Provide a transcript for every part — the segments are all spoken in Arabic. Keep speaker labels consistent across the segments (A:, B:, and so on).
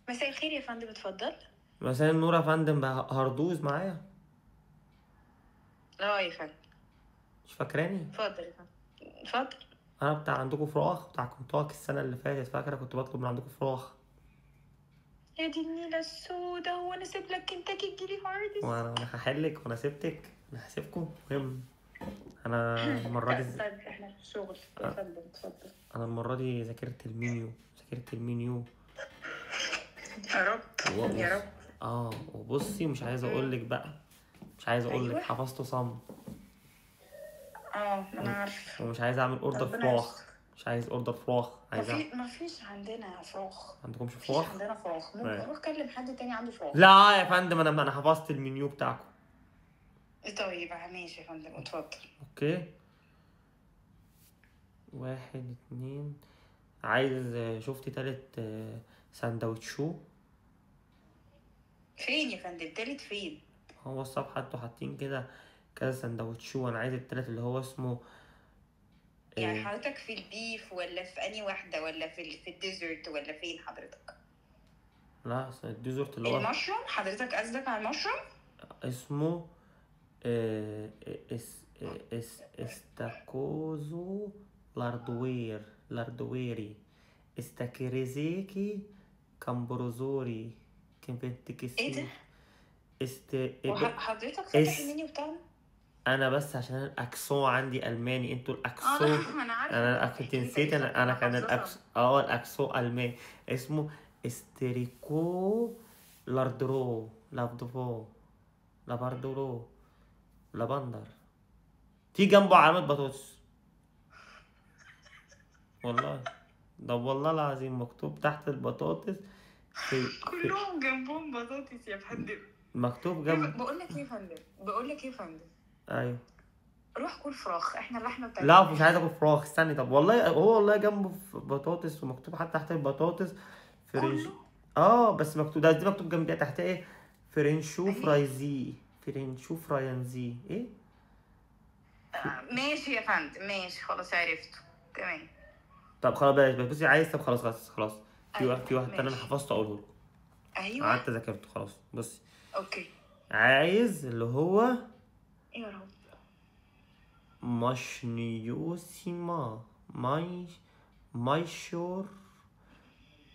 A: مساء الخير يا فندم، اتفضل.
B: مساء النور يا فندم، هردوز معايا.
A: اه يا فندم.
B: مش فاكراني؟
A: اتفضل يا فندم. اتفضل.
B: انا بتاع عندكم فراخ، بتاع كنتاكي السنه اللي فاتت، فاكره كنت بطلب من عندكم فراخ.
A: يا دي النيلة السودا، هو انا اسيب لك كنتاكي تجيلي هاردس؟
B: وانا هحلك وانا سبتك، انا هسيبكم. المهم انا المره دي
A: طيب احنا في الشغل يا فندم، اتفضل.
B: انا المره دي ذاكرت المنيو.
A: يا رب. يا
B: وبص
A: رب.
B: وبصي، مش عايز اقول لك بقى، مش عايز اقول لك
A: ايوه.
B: حفظته صم.
A: انا عارف.
B: ومش عايز اعمل اوردر
A: ربنا
B: فراخ،
A: يستر.
B: مش عايز اوردر فراخ، عايز اعمل.
A: ما فيش عندنا فراخ.
B: عندكمش
A: مفيش
B: فراخ؟
A: عندنا فراخ، ممكن
B: لا
A: اروح اكلم حد تاني عنده فراخ.
B: لا يا فندم، انا حفظت المنيو بتاعكم.
A: طيب ماشي يا فندم، اتفضل.
B: اوكي. 1 2. عايز شفتي تالت سندوتشو.
A: فين يا فندم؟ تالت فين؟
B: هو الصبح انتوا حاطين كده كذا سندوتشو، انا عايز التالت اللي هو اسمه
A: يعني
B: آه،
A: حضرتك في البيف ولا في انهي واحدة، ولا في الديزرت، ولا فين حضرتك؟
B: لا الديزرت اللي هو
A: المشروم، حضرتك قصدك على المشروم؟
B: اسمه استاكوزو لاردويري استاكيريزيكي كامبروزوري
A: ايه
B: كيمبنتكسي
A: ده؟
B: است
A: حضرتك فاتح
B: اس
A: المنيو بتاعنا؟
B: انا بس عشان الاكسون عندي الماني، انتوا الاكسون.
A: انا عارفه،
B: انا
A: انت
B: كنت
A: بتحكي لي
B: نسيت،
A: تاريخك،
B: انا
A: انا
B: كان
A: حافظه صم.
B: الاكسون الماني. اسمه استريكو لاردرو لاباردورو لافندر. في جنبه علامة بطاطس، والله، ده والله العظيم مكتوب تحت البطاطس. في
A: كلهم جنبهم بطاطس يا فندم.
B: مكتوب جنب.
A: بقول لك ايه يا فندم.
B: ايوه.
A: روح كل فراخ، احنا اللحمه بتاعتنا
B: لا مش عايز
A: وحشه.
B: اكل فراخ، استني. طب والله هو والله جنبه بطاطس، ومكتوب حتى تحت البطاطس فرنش.
A: كله.
B: بس مكتوب ده، دي مكتوب جنبيها تحت ايه؟ فرنشو
A: ايوه.
B: فرايزي، فرنشو فراينزي ايه.
A: ماشي يا فندم، ماشي خلاص عرفته. تمام.
B: طب خلاص بلاش بس، بصي عايز، طب خلاص خلاص خلاص.
A: ايوه
B: في واحد تاني انا
A: ماشي.
B: حفظته اقوله لكم.
A: ايوه.
B: قعدت ذاكرته خلاص. بصي،
A: اوكي.
B: عايز اللي هو
A: يا رب.
B: ماشنيوسيما ماي مايشور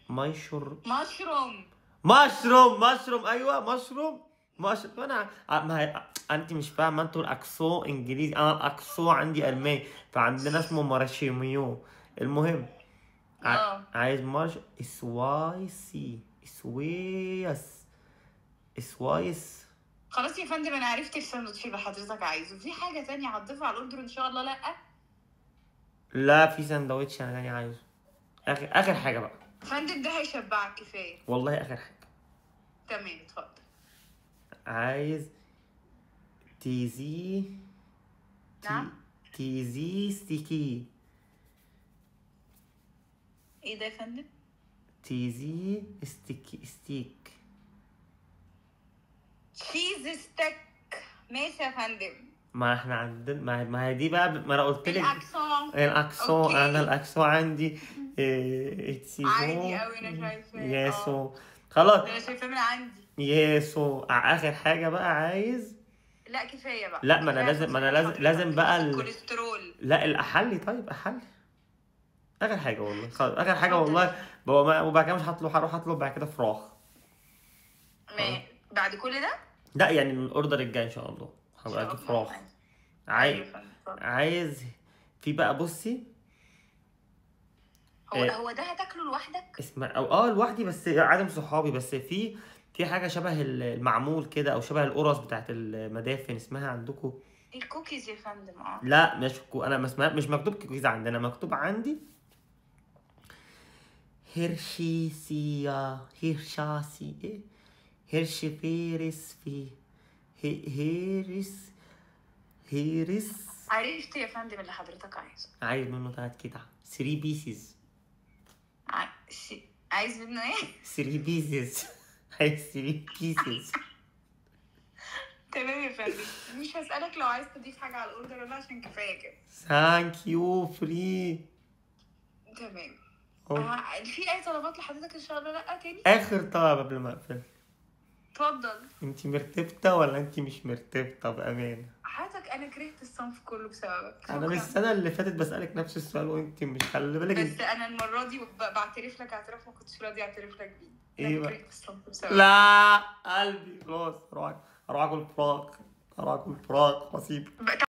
B: مايشور
A: مشروم.
B: مشروم، ايوه مشروم. انت مش فاهمه، انتوا الاكسو انجليزي، انا الاكسو عندي الماني، فعندنا اسمه مارشيميو. المهم
A: اه.
B: عايز سوايس.
A: خلاص يا فندم، انا عرفت الساندوتش اللي حضرتك عايزه. في حاجه تانية هتضيفها على الاوردر ان شاء الله؟ لا.
B: لا في سندوتش انا تاني عايزه، اخر حاجه بقى.
A: فندم ده هيشبعك كفايه.
B: والله اخر حاجه.
A: تمام اتفضل.
B: عايز تيزي
A: نعم.
B: تيزي ستيكي.
A: ايه ده يا فندم؟
B: تيزي ستيك.
A: تشيز ستيك. ماشي يا فندم.
B: ما احنا عندنا، ما هي دي بقى، ما انا قلت لك.
A: الاكسون.
B: الاكسون، انا
A: اوكي.
B: الاكسون عندي
A: عادي
B: تيزو.
A: قوي، انا شايفاه
B: ياسو. خلاص.
A: ده انا شايفاه من عندي.
B: ياسو اخر حاجه بقى عايز.
A: لا كفايه بقى،
B: لا ما انا
A: كفايه عشان
B: لازم، ما انا
A: صحه
B: لازم
A: حضرتك
B: بقى
A: الكوليسترول.
B: لا الاحلي، طيب احلي. اخر حاجه والله، خلاص اخر حاجه
A: اتفضل يا
B: والله.
A: فندم.
B: وبعد كده مش هطلب، هروح اطلب بعد كده فراخ. خلاص.
A: بعد كل ده؟
B: لا يعني الاوردر الجاي ان شاء الله
A: ان
B: هبقى
A: شاء
B: اجيب
A: الله
B: فراخ.
A: ماشي.
B: عايز
A: ايوه يا فندم اتفضل.
B: عايز في بقى، بصي. آه،
A: هو ده هتاكله لوحدك؟
B: اسمع، او لوحدي بس عدم صحابي، بس في حاجه شبه المعمول كده، او شبه القرص بتاعت المدافن، اسمها عندكم.
A: الكوكيز يا فندم،
B: لا مش انا ما اسمها، مش مكتوب كوكيز عندنا، مكتوب عندي هيرشاسي ايه، هيرشي فيرس في هيرس هيرس.
A: عرفت يا فندم اللي حضرتك عايزه.
B: عايز منه 3 قطع، 3 بيسز.
A: عايز منه ايه؟
B: 3 بيسز. عايز 3 بيسز.
A: تمام يا فندم. مش هسألك لو عايز تضيف حاجة على الأوردر ولا، عشان كفاية كده.
B: ثانك يو فري.
A: تمام. في اي طلبات لحضرتك ان شاء الله؟ لا تاني.
B: اخر طلب قبل ما اقفل.
A: اتفضل.
B: انت مرتبطة ولا انت مش مرتبطة بأمانة؟
A: حضرتك انا كرهت الصنف كله بسببك.
B: انا من
A: شكراً.
B: السنة اللي فاتت بسألك نفس السؤال وانت مش خلي بالك
A: بس انا المره دي بعترف لك اعتراف ما كنتش راضي اعترف لك بيه.
B: ايه
A: انا
B: بقى؟
A: كرهت الصنف بسببك.
B: لا قلبي خلاص، هروح اكل فراخ، هروح اكل فراخ واسيبك.